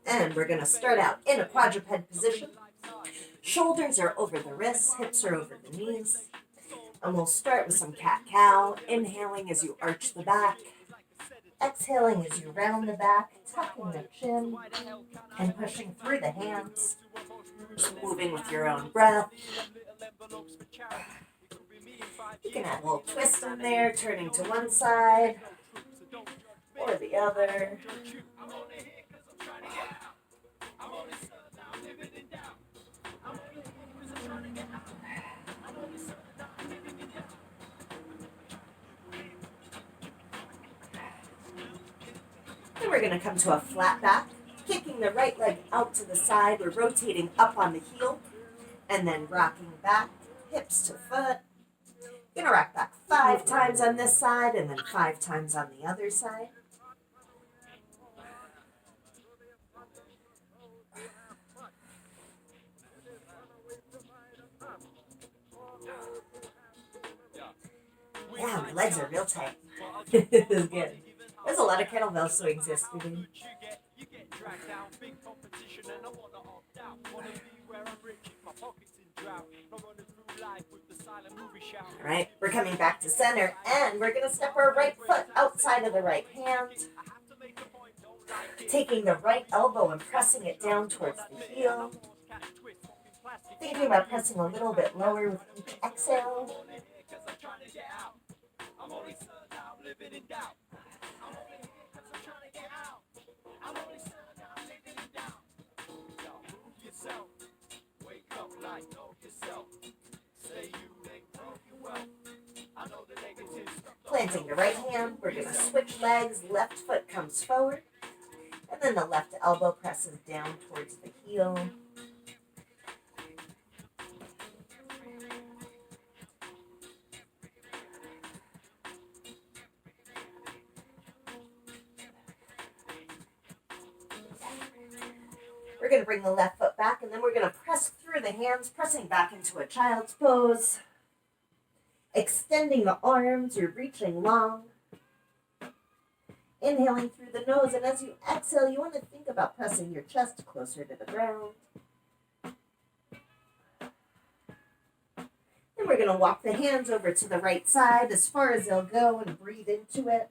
And we're going to start out in a quadruped position. Shoulders are over the wrists, hips are over the knees. And we'll start with some cat-cow, inhaling as you arch the back, exhaling as you round the back, tucking the chin, and pushing through the hands, just moving with your own breath. You can add a little twist in there, turning to one side or the other. Then we're going to come to a flat back, kicking the right leg out to the side. We're rotating up on the heel and then rocking back, hips to foot. You're going to rock back 5 times on this side and then 5 times on the other side. Yeah, my legs are real tight. This is good. There's a lot of kettlebell swings yesterday. All right, we're coming back to center, and we're going to step our right foot outside of the right hand, taking the right elbow and pressing it down towards the heel. Thinking about pressing a little bit lower with each exhale. Planting the right hand, we're going to switch legs. Left foot comes forward, and then the left elbow presses down towards the heel. We're going to bring the left foot back, and then we're going to press through the hands, pressing back into a child's pose. Extending the arms, you're reaching long. Inhaling through the nose, and as you exhale, you want to think about pressing your chest closer to the ground. Then we're going to walk the hands over to the right side as far as they'll go and breathe into it.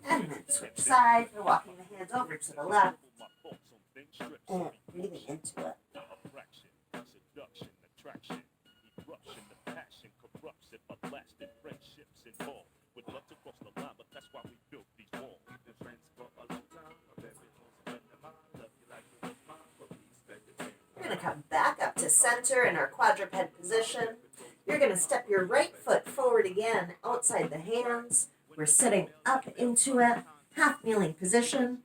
And then switch sides. We're walking the hands over to the left and breathing into it. We're going to come back up to center in our quadruped position. You're going to step your right foot forward again outside the hands. We're sitting up into it, half kneeling position,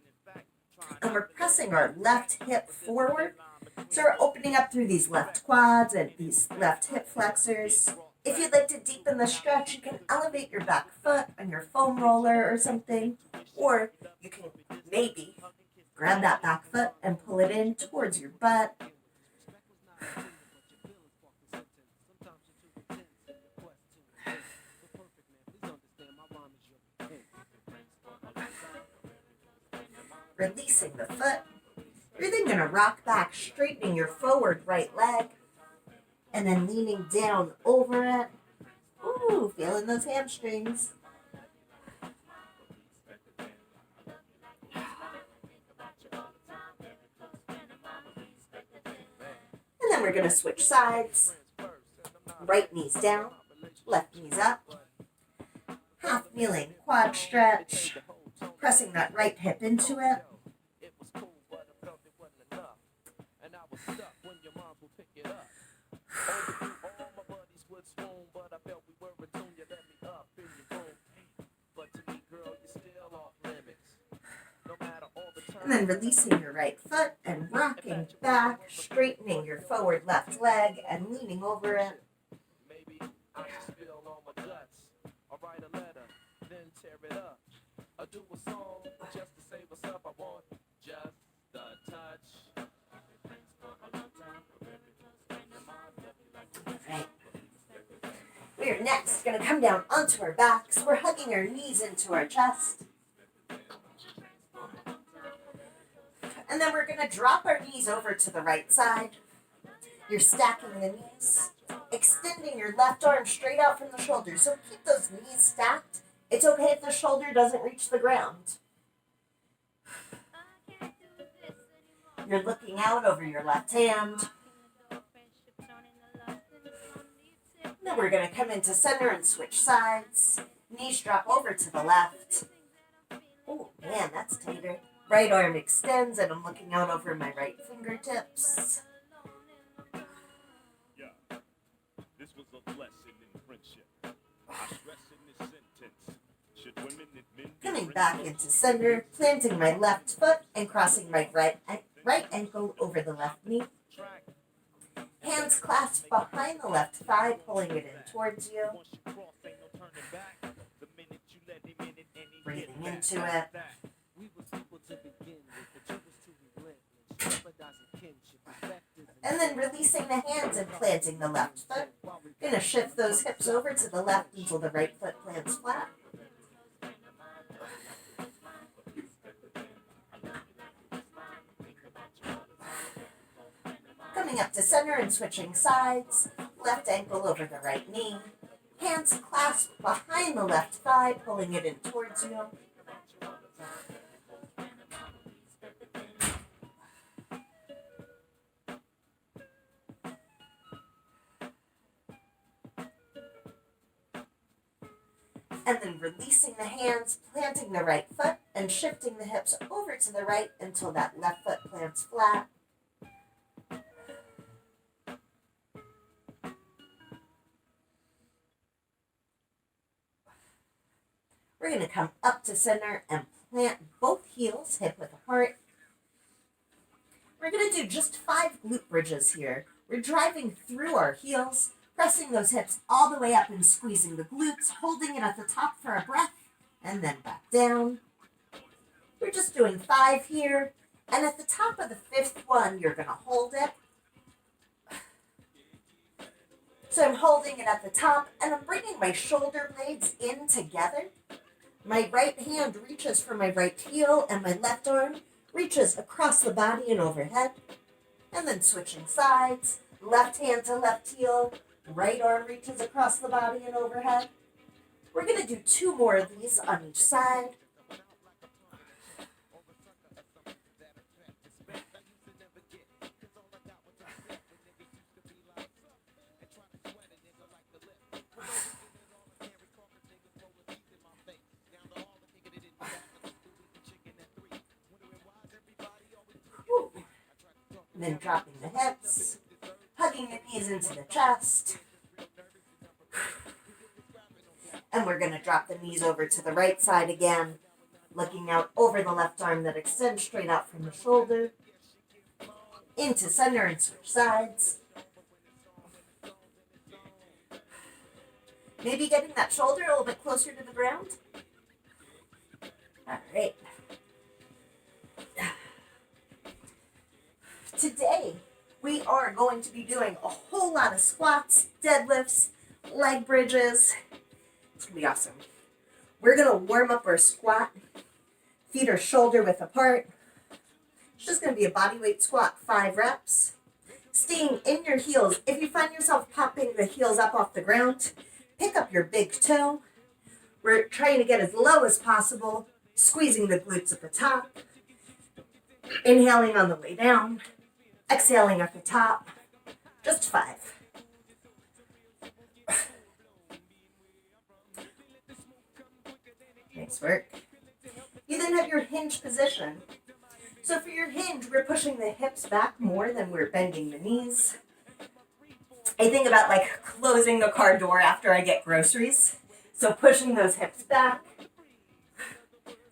and we're pressing our left hip forward. So we're opening up through these left quads and these left hip flexors. If you'd like to deepen the stretch, you can elevate your back foot on your foam roller or something, or you can maybe grab that back foot and pull it in towards your butt. Releasing the foot. You're then going to rock back, straightening your forward right leg, and then leaning down over it. Ooh, feeling those hamstrings. And then we're going to switch sides. Right knee's down, left knee's up. Half kneeling quad stretch. Pressing that right hip into it. And then releasing your right foot and rocking back, straightening your forward left leg and leaning over it. I do a song just to say what's up. I want just the touch. next going to come down onto our backs. We're hugging our knees into our chest. And then we're going to drop our knees over to the right side. You're stacking the knees, extending your left arm straight out from the shoulder. So keep those knees stacked. It's okay if the shoulder doesn't reach the ground. You're looking out over your left hand. Then we're going to come into center and switch sides. Knees drop over to the left. Oh man, that's tighter. Right arm extends and I'm looking out over my right fingertips. Yeah, this was a lesson in friendship. I stress in this sentence. Should women and men Coming back into center, planting my left foot and crossing my right ankle over the left knee. Hands clasped behind the left thigh, pulling it in towards you. Breathing into it. And then releasing the hands and planting the left foot. Gonna shift those hips over to the left until the right foot plants flat. Coming up to center and switching sides. Left ankle over the right knee. Hands clasped behind the left thigh, pulling it in towards you. And then releasing the hands, planting the right foot, and shifting the hips over to the right until that left foot plants flat. We're going to come up to center and plant both heels hip width apart. We're going to do just 5 glute bridges here. We're driving through our heels, pressing those hips all the way up and squeezing the glutes, holding it at the top for a breath, and then back down. We're just doing 5 here, and at the top of the 5th one, you're going to hold it. So I'm holding it at the top, and I'm bringing my shoulder blades in together. My right hand reaches for my right heel, and my left arm reaches across the body and overhead. And then switching sides, left hand to left heel, right arm reaches across the body and overhead. We're going to do 2 more of these on each side. And then dropping the hips, hugging the knees into the chest. And we're going to drop the knees over to the right side again, looking out over the left arm that extends straight out from the shoulder. Into center and switch sides. Maybe getting that shoulder a little bit closer to the ground. All right. Today, we are going to be doing a whole lot of squats, deadlifts, leg bridges. It's going to be awesome. We're going to warm up our squat. Feet are shoulder width apart. It's just going to be a bodyweight squat, 5 reps. Staying in your heels. If you find yourself popping the heels up off the ground, pick up your big toe. We're trying to get as low as possible, squeezing the glutes at the top. Inhaling on the way down. Exhaling at the top. Just 5. Nice work. You then have your hinge position. So for your hinge, we're pushing the hips back more than we're bending the knees. I think about like closing the car door after I get groceries. So pushing those hips back,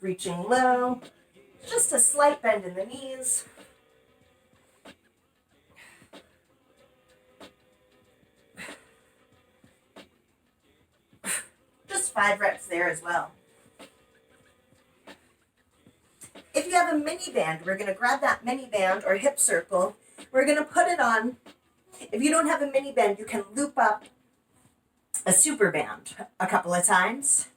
reaching low, just a slight bend in the knees. Just 5 reps there as well. If you have a mini band, we're going to grab that mini band or hip circle. We're going to put it on. If you don't have a mini band, you can loop up a super band a couple of times.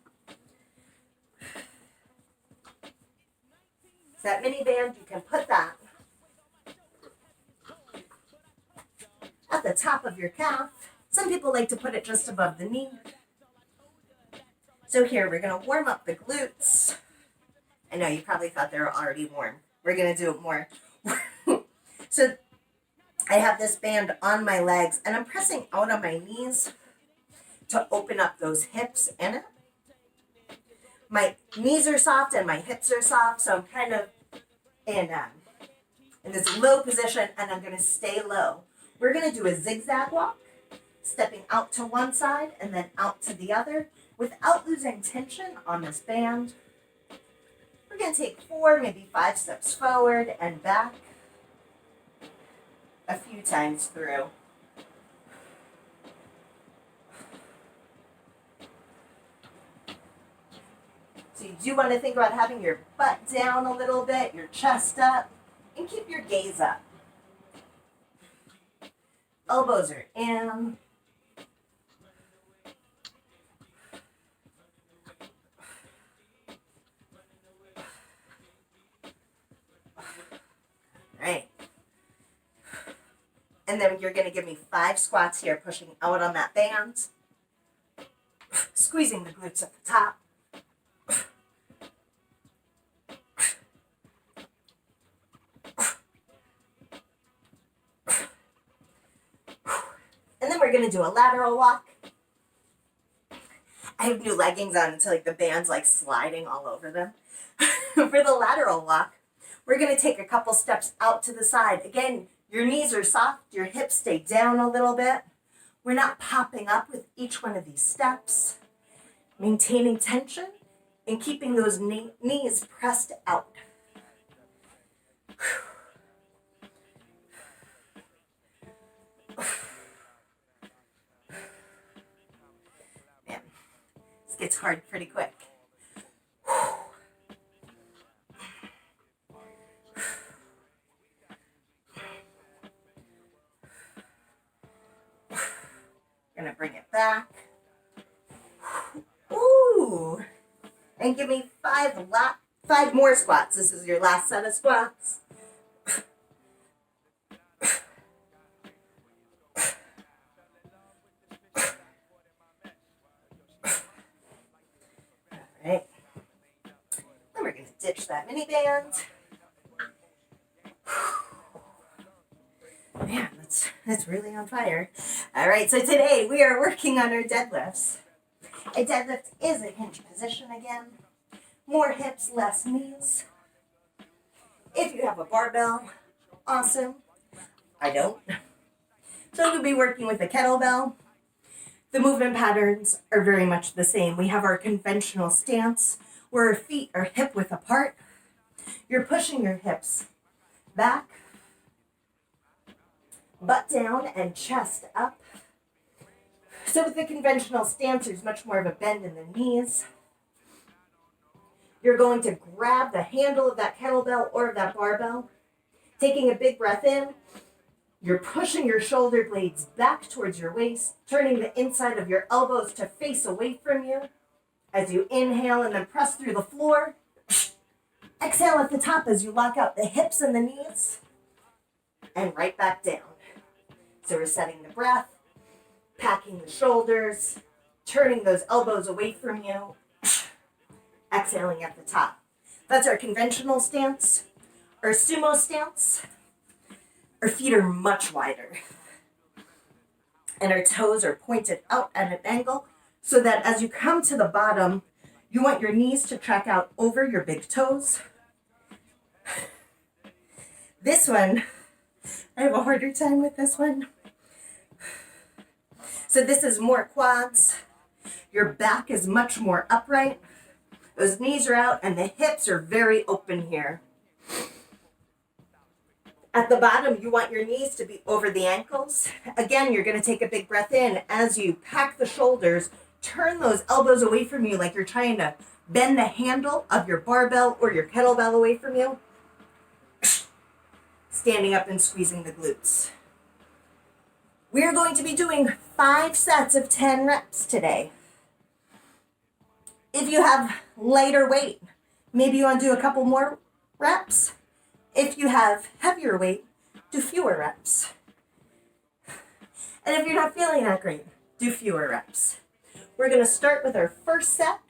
So that mini band, you can put that at the top of your calf. Some people like to put it just above the knee. So here, we're going to warm up the glutes. I know you probably thought they were already warm. We're going to do it more. So I have this band on my legs, and I'm pressing out on my knees to open up those hips in it. My knees are soft and my hips are soft, so I'm kind of in this low position, and I'm going to stay low. We're going to do a zigzag walk, stepping out to one side and then out to the other without losing tension on this band. We're going to take 4, maybe 5 steps forward and back a few times through. So you do want to think about having your butt down a little bit, your chest up, and keep your gaze up. Elbows are in. Right. And then you're going to give me 5 squats here, pushing out on that band, squeezing the glutes at the top. And then we're going to do a lateral walk. I have new leggings on until the band's sliding all over them. For the lateral walk, we're going to take a couple steps out to the side. Again, your knees are soft, your hips stay down a little bit. We're not popping up with each one of these steps. Maintaining tension and keeping those knees pressed out. Man, this gets hard pretty quick. Gonna bring it back. Ooh. And give me 5 more squats. This is your last set of squats. All right. Then we're gonna ditch that mini band. Man, that's really on fire. All right, so today we are working on our deadlifts. A deadlift is a hinge position again. More hips, less knees. If you have a barbell, awesome. I don't. So you'll be working with a kettlebell. The movement patterns are very much the same. We have our conventional stance where our feet are hip width apart. You're pushing your hips back, butt down and chest up. So with the conventional stance, there's much more of a bend in the knees. You're going to grab the handle of that kettlebell or of that barbell, taking a big breath in. You're pushing your shoulder blades back towards your waist, turning the inside of your elbows to face away from you as you inhale and then press through the floor. Exhale at the top as you lock out the hips and the knees and right back down. So we're setting the breath, packing the shoulders, turning those elbows away from you, exhaling at the top. That's our conventional stance. Our sumo stance, our feet are much wider. And our toes are pointed out at an angle so that as you come to the bottom, you want your knees to track out over your big toes. This one, I have a harder time with this one. So this is more quads. Your back is much more upright. Those knees are out and the hips are very open here. At the bottom, you want your knees to be over the ankles. Again, you're going to take a big breath in as you pack the shoulders, turn those elbows away from you like you're trying to bend the handle of your barbell or your kettlebell away from you. Standing up and squeezing the glutes. We are going to be doing 5 sets of 10 reps today. If you have lighter weight, maybe you want to do a couple more reps. If you have heavier weight, do fewer reps. And if you're not feeling that great, do fewer reps. We're going to start with our first set.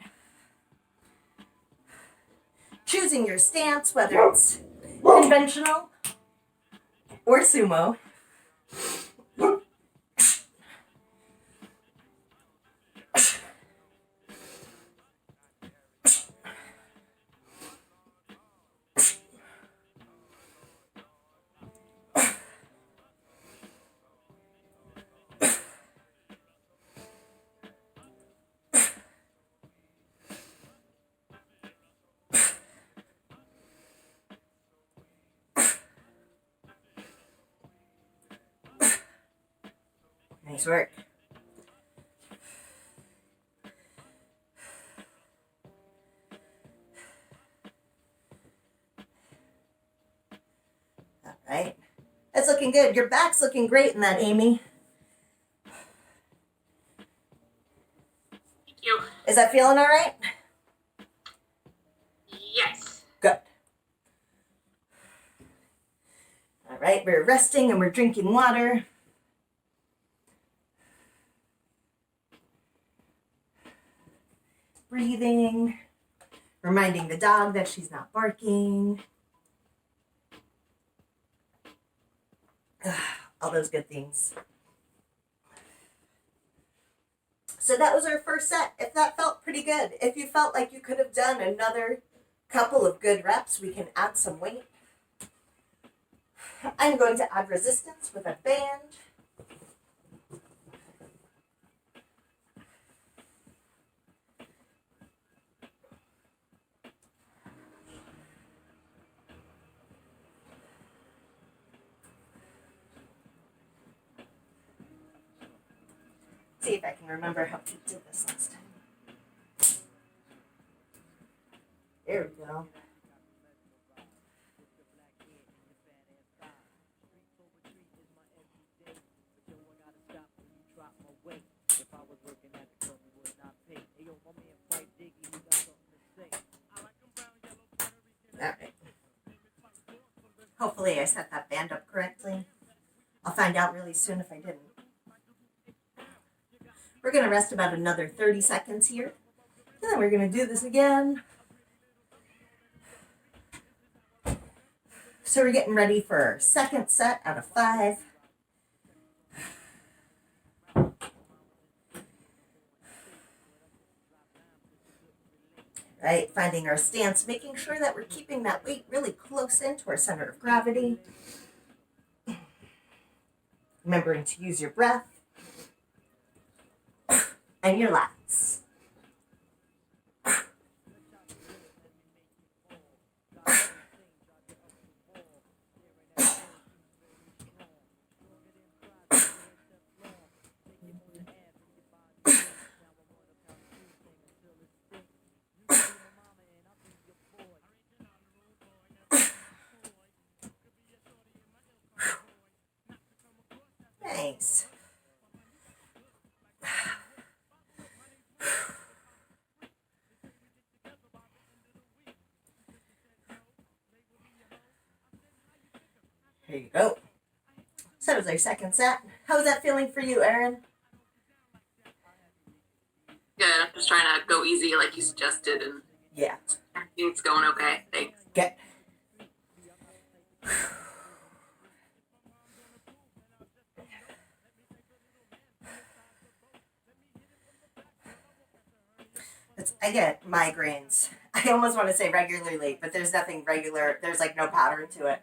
Choosing your stance, whether it's conventional or sumo. Nice work. All right. That's looking good. Your back's looking great in that, Amy. Thank you. Is that feeling all right? Yes. Good. All right, we're resting and we're drinking water. Breathing. Reminding the dog that she's not barking. All those good things. So that was our first set. If that felt pretty good, if you felt like you could have done another couple of good reps, we can add some weight. I'm going to add resistance with a band. See if I can remember how Pete did this last time. There we go. All right. Hopefully I set that band up correctly. I'll find out really soon if I didn't. We're going to rest about another 30 seconds here. And then we're going to do this again. So we're getting ready for our second set out of 5. Right, finding our stance, making sure that we're keeping that weight really close into our center of gravity. Remembering to use your breath and your lats. Nice. Here you go. So that was our second set. How was that feeling for you, Erin? Good. I'm just trying to go easy like you suggested, and Yeah. everything's going okay. Thanks. Good. I get migraines. I almost want to say regularly, but there's nothing regular. There's like no pattern to it.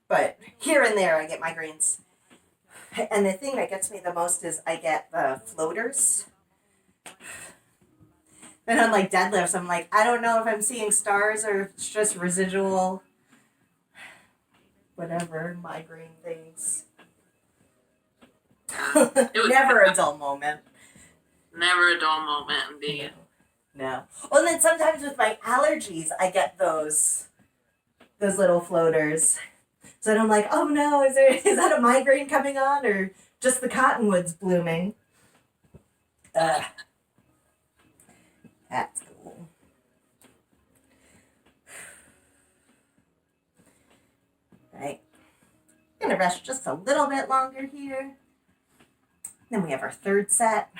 But here and there, I get migraines. And the thing that gets me the most is I get the floaters. Then on like deadlifts, I'm like, I don't know if I'm seeing stars or if it's just residual, whatever, migraine things. It was Never a dull moment. never a dull moment in being. No. Well, and then sometimes with my allergies, I get those little floaters. So then I'm like, oh no, is that a migraine coming on or just the cottonwoods blooming? That's cool. Right. Gonna rest just a little bit longer here. Then we have our third set.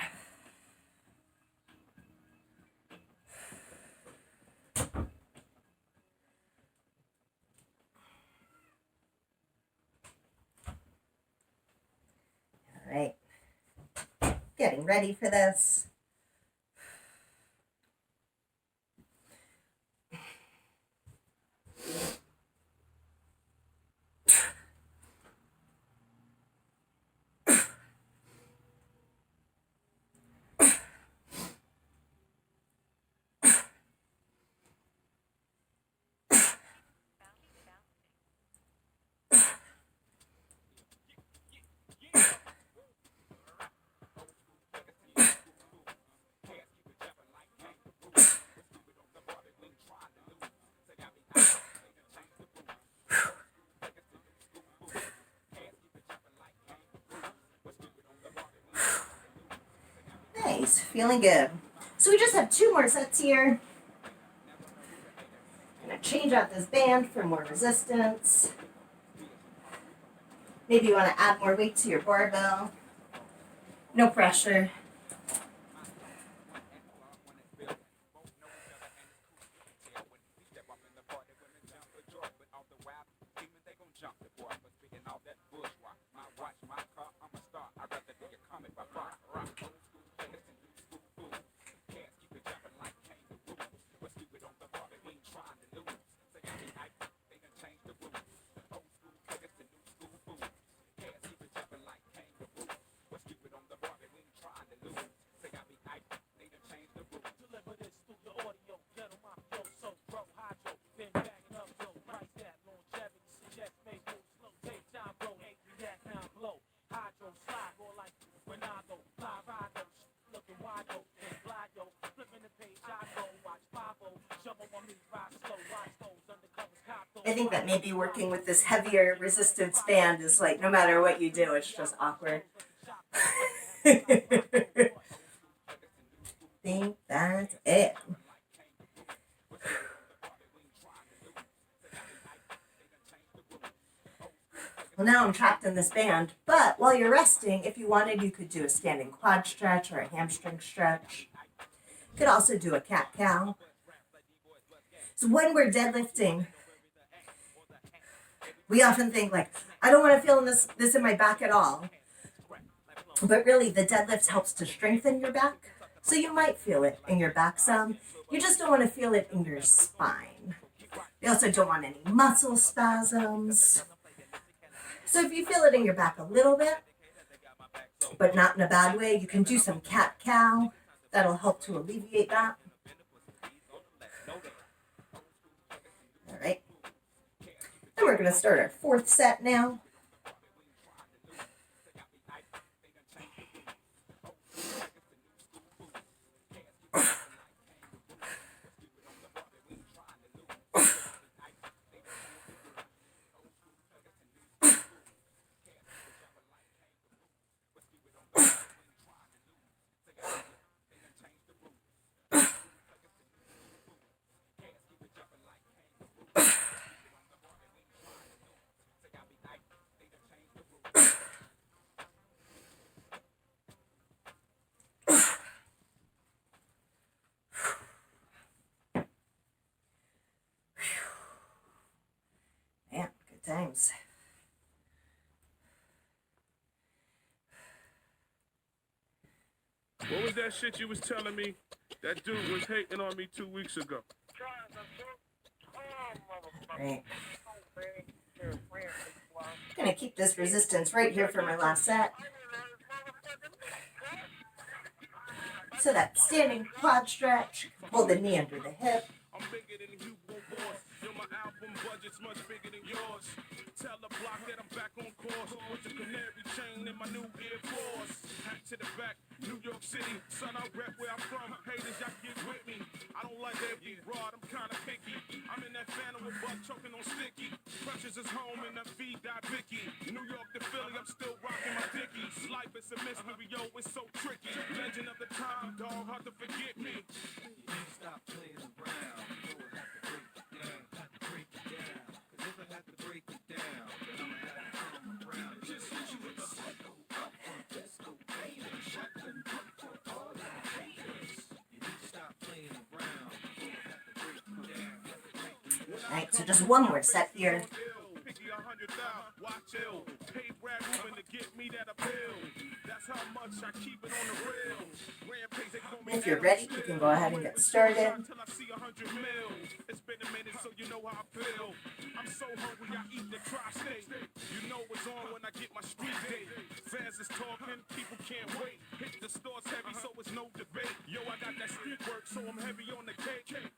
All right. Getting ready for this. Nice, feeling good. So we just have 2 more sets here. I'm gonna change out this band for more resistance. Maybe you want to add more weight to your barbell. No pressure. I think that maybe working with this heavier resistance band is like no matter what you do, it's just awkward. Think that's it. Well, now I'm trapped in this band, but while you're resting, if you wanted, you could do a standing quad stretch or a hamstring stretch. You could also do a cat-cow. So when we're deadlifting, we often think like, I don't want to feel this in my back at all. But really, the deadlift helps to strengthen your back. So you might feel it in your back some. You just don't want to feel it in your spine. You also don't want any muscle spasms. So if you feel it in your back a little bit, but not in a bad way, you can do some cat-cow. That'll help to alleviate that. All right. And we're going to start our 4th set now. Man, good times. What was that shit you was telling me? That dude was hating on me 2 weeks ago. Right. I'm gonna keep this resistance right here for my last set. So that standing quad stretch, hold the knee under the hip. Yo, my album budget's much bigger than yours. Tell the block that I'm back on course with the canary chain in my new Air Force. Hat to the back, New York City. Son, I rep where I'm from. Haters, y'all get with me. I don't like that beat broad, I'm kinda picky. I'm in that phantom with butt choking on sticky. Precious is home in the V. Vicky. New York to Philly, I'm still rocking my dickies. Life is a mystery, yo, it's so tricky. Legend of the time, dog, hard to forget me. Stop playing around. Have to break it down. Cause if I have to break it down, then I'ma have to come around. Just hit you with a psycho up on disco baby. Shotgun for all the haters. You need to stop playing around. Have to break it down. Alright, so just one more set here. Picky 100,000, watch ill. Pay Brad Rubin to get me that appeal. That's how much I keep it on the real. Rampage, they call me If you're ready, you can go ahead and get started. Till I see 100 mil. It's been a minute, so you know how I feel. I'm so hungry, I eat the tri-state. You know what's on when I get my street date. Fans is talking, people can't wait. Hit the stores heavy, so it's no debate. Yo, I got that street work, so I'm heavy on the cake. You need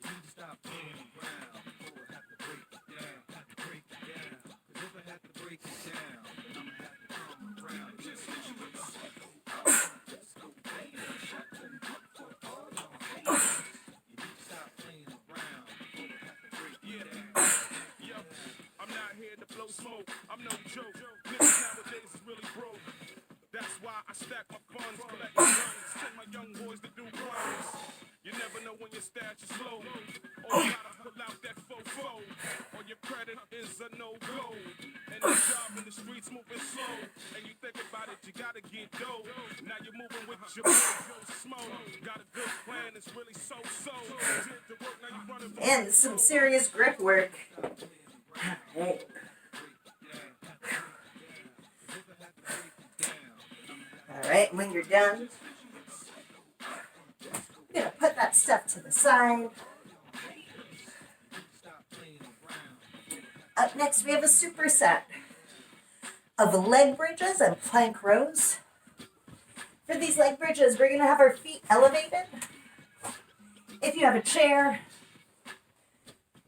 to stop playing around. Have to break it down. Have to break it down. Cause if I have to break it down, then I'ma have to come around. Just hit you with a psycho up on disco baby. Shotgun for all the haters. You need to stop playing around. Have to break it down. Yo, I'm not here to blow smoke. I'm no joke. Niggas nowadays is really broke. That's why I stack my funds, collect my guns, send my young boys to do crimes. You never know when your stash is low. Or you gotta pull out that fofo. Or your credit is a no-go. And the job in the streets moving slow. And you think about it, you gotta get dough. Now you're moving with your boy Joe Smo. Got a good plan, it's really so-so. Did the work, now you running for And some serious grip work. Alright. Alright, when you're done, you're going to put that stuff to the side. Up next, we have a superset of leg bridges and plank rows. For these leg bridges, we're going to have our feet elevated. If you have a chair,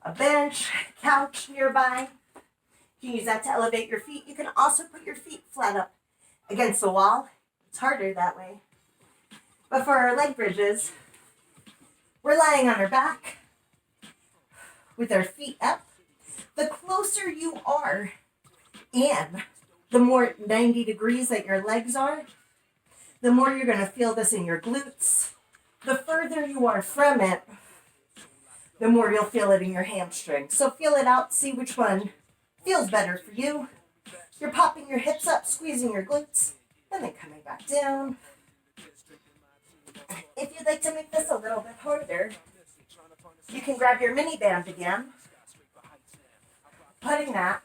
a bench, couch nearby, you can use that to elevate your feet. You can also put your feet flat up against the wall. It's harder that way. But for our leg bridges, we're lying on our back with our feet up. The closer you are and the more 90 degrees that your legs are, the more you're going to feel this in your glutes. The further you are from it, the more you'll feel it in your hamstrings. So feel it out, see which one feels better for you. You're popping your hips up, squeezing your glutes, and then coming back down. If you'd like to make this a little bit harder, you can grab your mini band again, putting that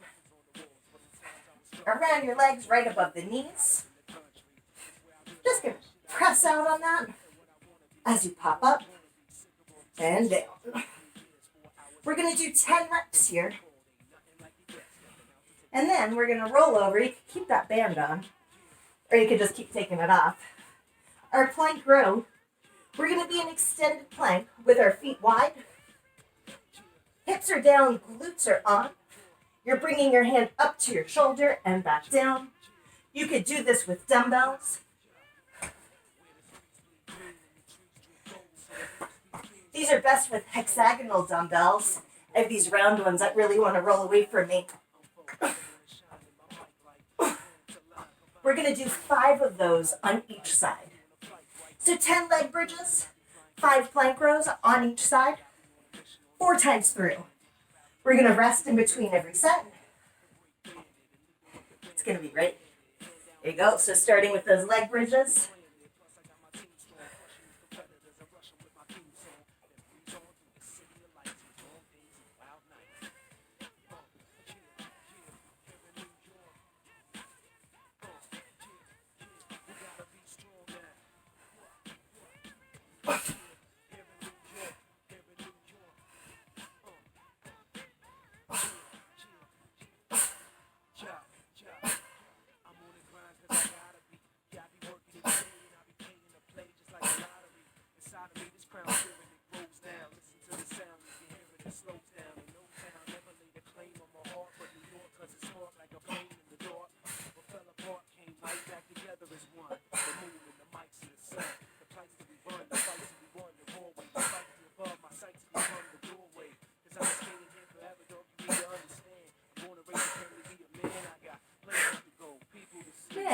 around your legs right above the knees. Just gonna press out on that as you pop up and down. We're gonna do 10 reps here. And then we're gonna roll over. You can keep that band on, or you can just keep taking it off. Our plank row, we're gonna be an extended plank with our feet wide. Hips are down, glutes are on. You're bringing your hand up to your shoulder and back down. You could do this with dumbbells. These are best with hexagonal dumbbells. I have these round ones that really want to roll away from me. We're going to do 5 of those on each side. So 10 leg bridges, 5 plank rows on each side, 4 times through. We're going to rest in between every set. It's going to be great. There you go. So starting with those leg bridges.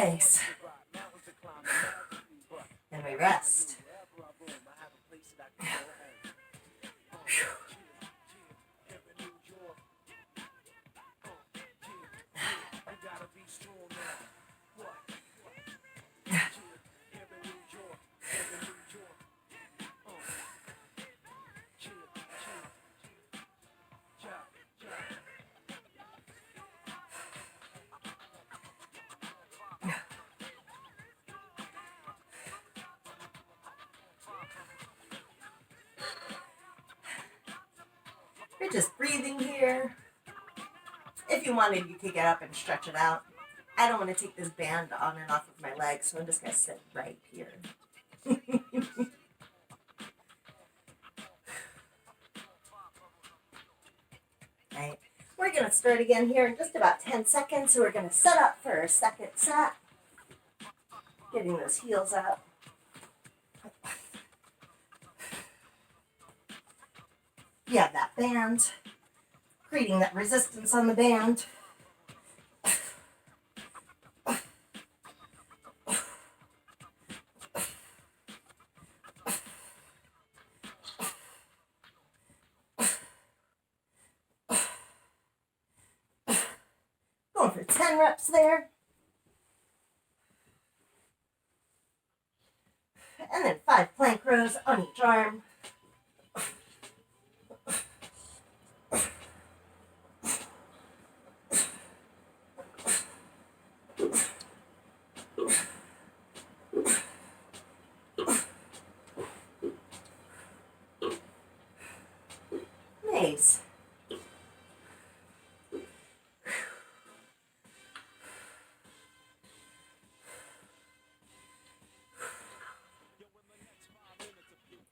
Nice. And we rest. You're just breathing here. If you wanted, you could get up and stretch it out. I don't want to take this band on and off of my legs, so I'm just going to sit right here. Right. We're going to start again here in just about 10 seconds. So we're going to set up for our second set. Getting those heels up. You have that band, creating that resistance on the band. Going for 10 reps there. And then 5 plank rows on each arm. Nice.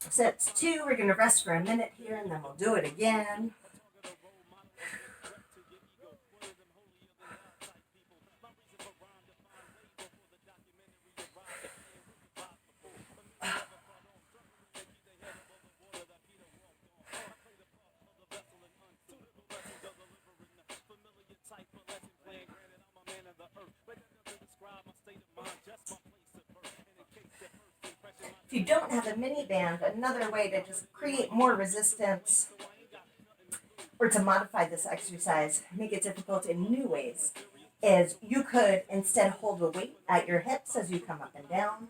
Sets 2, we're going to rest for a minute here and then we'll do it again. If you don't have a mini band, another way to just create more resistance or to modify this exercise, make it difficult in new ways, is you could instead hold a weight at your hips as you come up and down.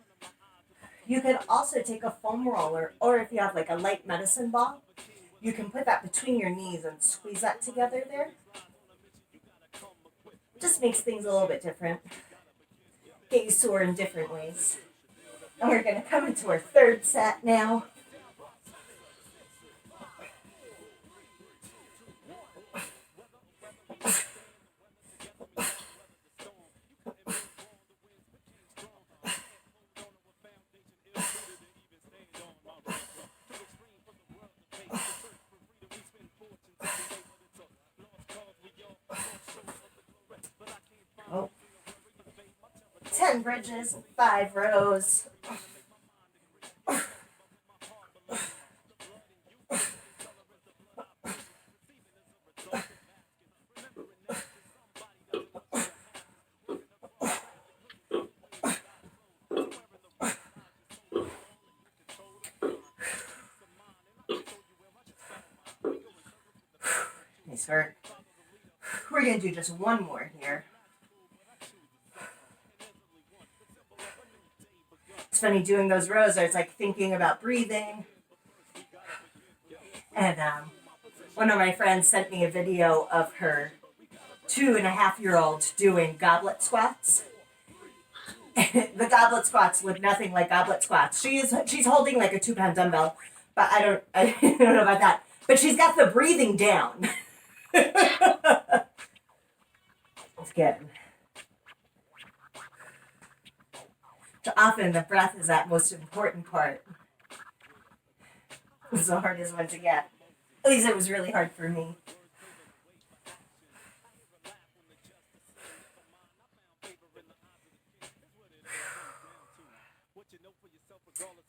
You could also take a foam roller, or if you have like a light medicine ball, you can put that between your knees and squeeze that together there. Just makes things a little bit different. Get you sore in different ways. And we're going to come into our third set now. Oh. 10 bridges, 5 rows. Nice work. We're going to do just one more here. It's funny doing those rows. I was like thinking about breathing. And one of my friends sent me a video of her 2.5-year-old doing goblet squats. The goblet squats look nothing like goblet squats. She's holding like a 2-pound dumbbell, but I don't know about that. But she's got the breathing down. It's good. So often the breath is that most important part. It's the hardest one to get. At least it was really hard for me.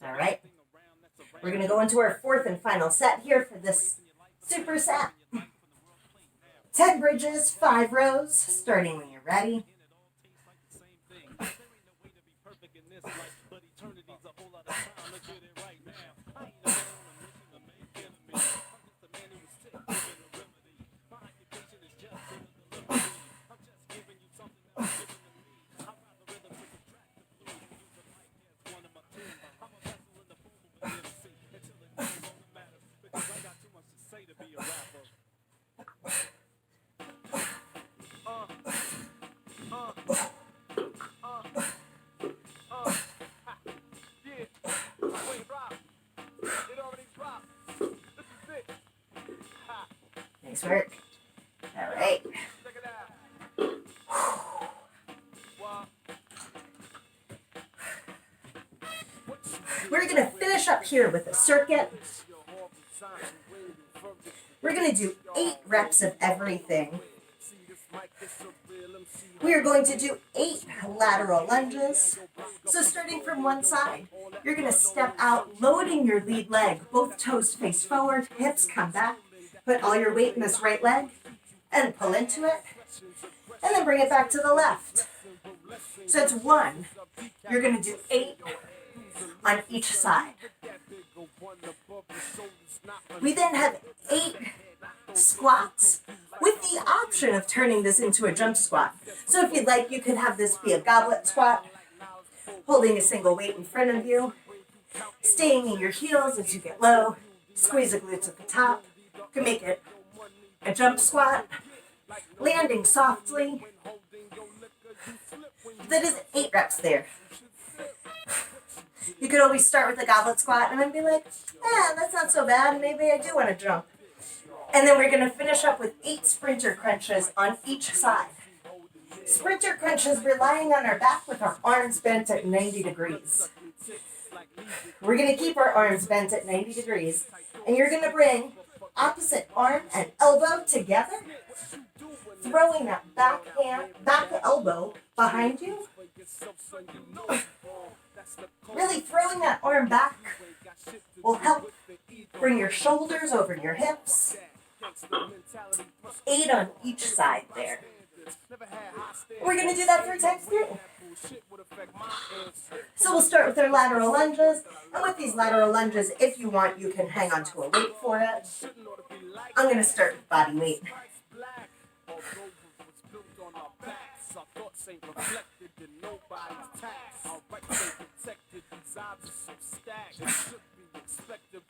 All right. We're going to go into our 4th and final set here for this super set. 10 bridges, 5 rows, starting when you're ready. Nice work. All right. We're going to finish up here with a circuit. We're going to do 8 reps of everything. We are going to do 8 lateral lunges. So starting from one side, you're going to step out, loading your lead leg. Both toes face forward, hips come back. Put all your weight in this right leg and pull into it. And then bring it back to the left. So it's 1. You're going to do 8 on each side. We then have 8 squats with the option of turning this into a jump squat. So if you'd like, you could have this be a goblet squat, holding a single weight in front of you, staying in your heels as you get low, squeeze the glutes at the top. You can make it a jump squat, landing softly. That is 8 reps there. You could always start with a goblet squat and then be like, that's not so bad. Maybe I do want to jump. And then we're going to finish up with 8 sprinter crunches on each side. Sprinter crunches relying on our back with our arms bent at 90 degrees. We're going to keep our arms bent at 90 degrees. And you're going to bring opposite arm and elbow together, throwing that back elbow behind you. Really throwing that arm back will help bring your shoulders over your hips. 8 on each side there. We're going to do that 3 times through. So we'll start with our lateral lunges. And with these lateral lunges, if you want, you can hang on to a weight for it. I'm going to start with body weight.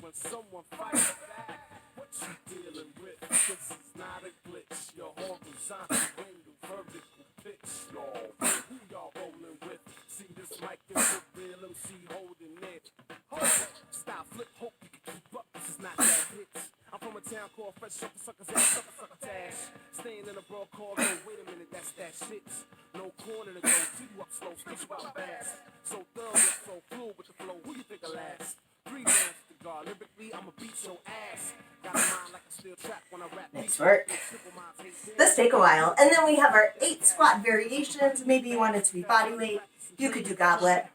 When someone fights back, what you dealing with? This is not a glitch. Your horizontal angle, vertical pitch, y'all. Who y'all rolling with? See this mic is the real MC holding it. Hold it, stop, flip, hope you can keep up. This is not that hits. I'm from a town called Fresh Up, suckers ass, sucker tash. Staying in a broad corridor, wait a minute, that's that shit. No corner to go, see you up slow, switch you out fast. So thorough, so fluid with the flow, who you think will last? 3 rounds. Lyrically, I'ma beat your ass. Got a mind like a steel trap when I rap. Nice work. This take a while. And then we have our 8 squat variations. Maybe you want it to be body weight. You could do goblet.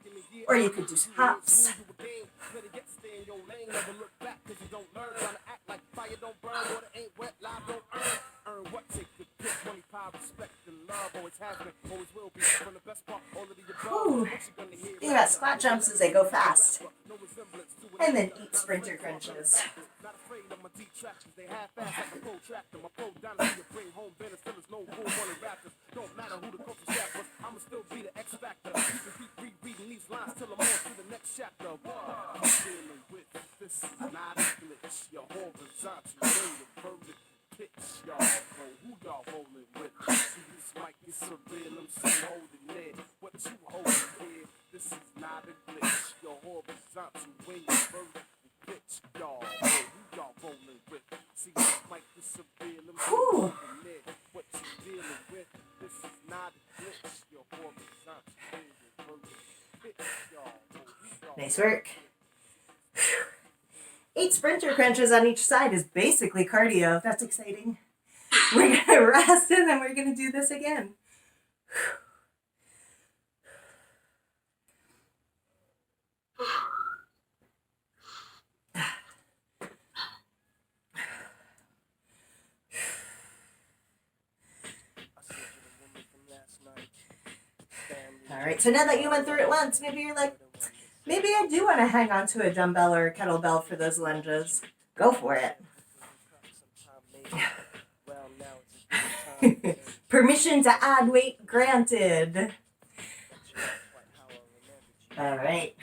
Or you could do hops. Ooh. Think about squat jumps as they go fast. And then 8 sprinter crunches. Not afraid of my detractors, they half fast like a protractor. My pro dynasty bring home better fillers, no room on the rappers. Don't matter who the coach is at, but I'ma still be the X factor. You can keep rereading these lines till I'm on to the next chapter. What I'm dealing with, this is not a glitch. Your horizontal angle, vertical pitch, y'all. Who y'all rolling with? See this mic is surreal, I'm still holding it. What you holding here? This is not a glitch. Your horizontal angle, vertical pitch, y'all. Who y'all rolling with? See this mic is surreal, I'm still holding it. What you dealing with? This is not a glitch. Your horizontal angle, vertical pitch, y'all. Who y'all Nice work. 8 sprinter crunches on each side is basically cardio. That's exciting. We're going to rest and then we're going to do this again. All right, so now that you went through it once, maybe you're like, maybe I do want to hang on to a dumbbell or a kettlebell for those lunges. Go for it. Permission to add weight granted. All right.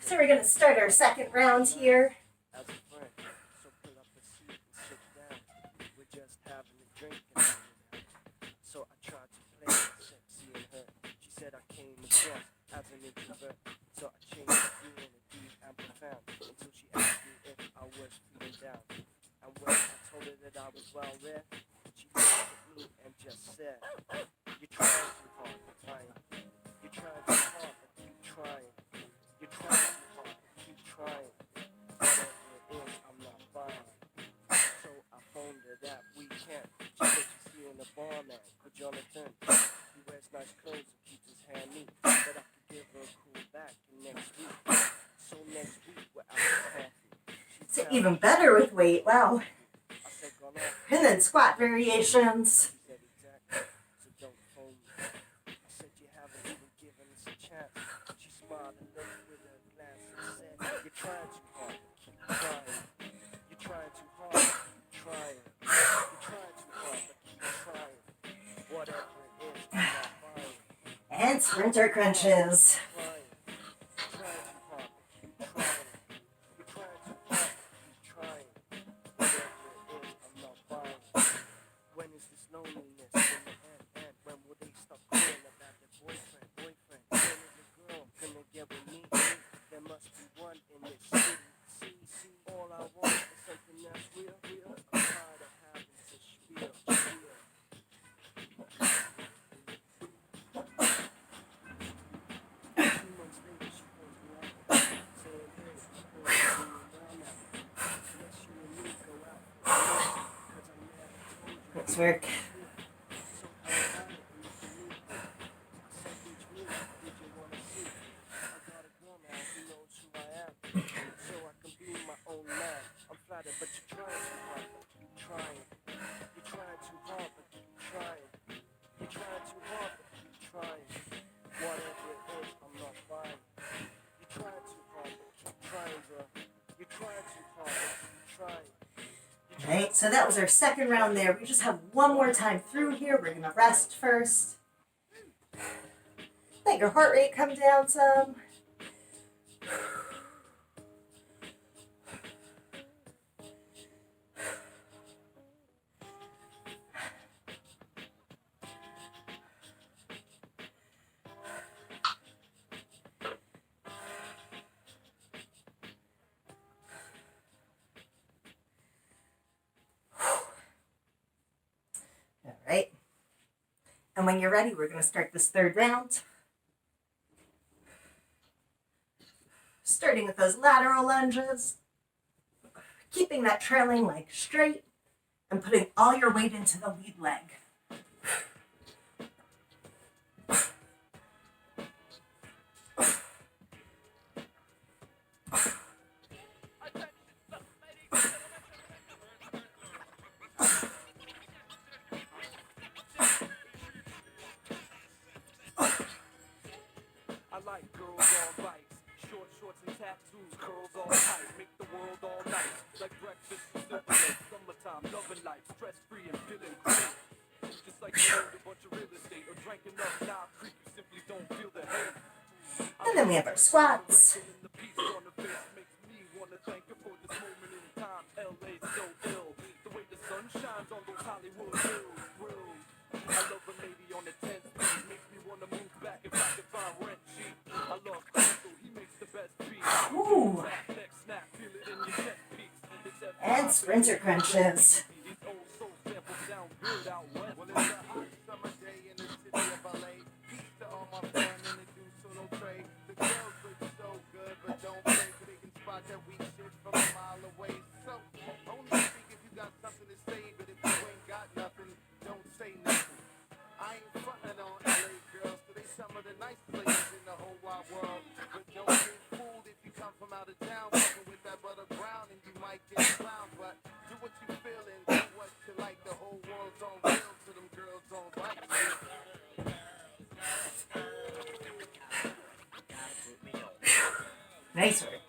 So we're going to start our second round here. well rest. She looked at me and just said, "You're trying too hard, trying. You're trying too hard, but keep trying. You're trying too hard, but keep trying. Whatever it is, I'm not buying." So I phoned her that weekend. She said she's seeing a bar man for Jonathan. He wears nice clothes and keeps his hair neat. But I could give her a call back next week. So next week we're out for coffee. It's even better with weight. Wow. I said, "Gone off." And then squat variations. She said, "Exactly. So don't phone me." I said, "You haven't even given us a chance." She smiled and looked with her glance and said, "You're trying too hard. Keep trying. You're trying too hard. Keep trying. You're trying too hard, but keep trying. Whatever it is, I'm not buying. And sprinter crunches. Trying. You're trying too hard, but keep trying. You're trying too hard, but keep trying. Whatever it is, I'm not buying. When is this loneliness gonna end? When will they stop calling about their boyfriend? When is the girl gonna get with me? There must be one in this city. See, all I want is something that's real. I'm tired of having to spiel. 2 months later, she calls me up, saying, "Hey, she calls me down now. Let's you and me go out. 'Cause I never told you." Let's work. So I invited him to meet me. I said, "Which me? Did you wanna see? I got a girl now who knows who I am, so I can be my own man. I'm flattered, but you're trying too hard, but keep trying. You're trying too hard, but keep trying. You're trying too hard, but keep trying. Whatever it is, I'm not buying. You're trying too hard, but keep trying, girl. You're trying too hard, but keep trying." Right, so that was our second round there. We just have one more time through here. We're gonna rest first. Let your heart rate come down some. All right. And when you're ready, we're going to start this third round. Starting with those lateral lunges. Keeping that trailing leg straight and putting all your weight into the lead leg. I like girls on bikes, short shorts and tattoos, curls all tight, make the world all night, like breakfast and simple, summertime, loving life, stress free and feeling great. Just like you owned a bunch of real estate or drank enough now creep, you simply don't feel the hate. And then we have our squats. The peace on the face makes me wanna thank you for this moment in time. LA's so ill, the way the sun shines on those Hollywood hills. I love a lady on the 10th street, makes me wanna move back if I can find rent cheap. I love Crystal, he makes the best beats. Ooh. Neck snap, feel it in your chest peaks. It's that And sprinter crunches. these old soul samples sound good out west. Well, it's a hot summer day in the city of LA. Peace to all my fam in the do solo trade. The girls look so good, but don't play, 'cause they can spot that weak shit from a mile away. So, only speak if you got something to say, but if you ain't got nothing, don't say nothing. I ain't frontin' on LA girls, 'cause they some of the nice places in the whole wide world. But don't get fooled if you come from out of town, fucking with that butter brown, and you might get clowned. But do what you feel and do what you like. The whole world's on real to them girls on bikes. Nice work.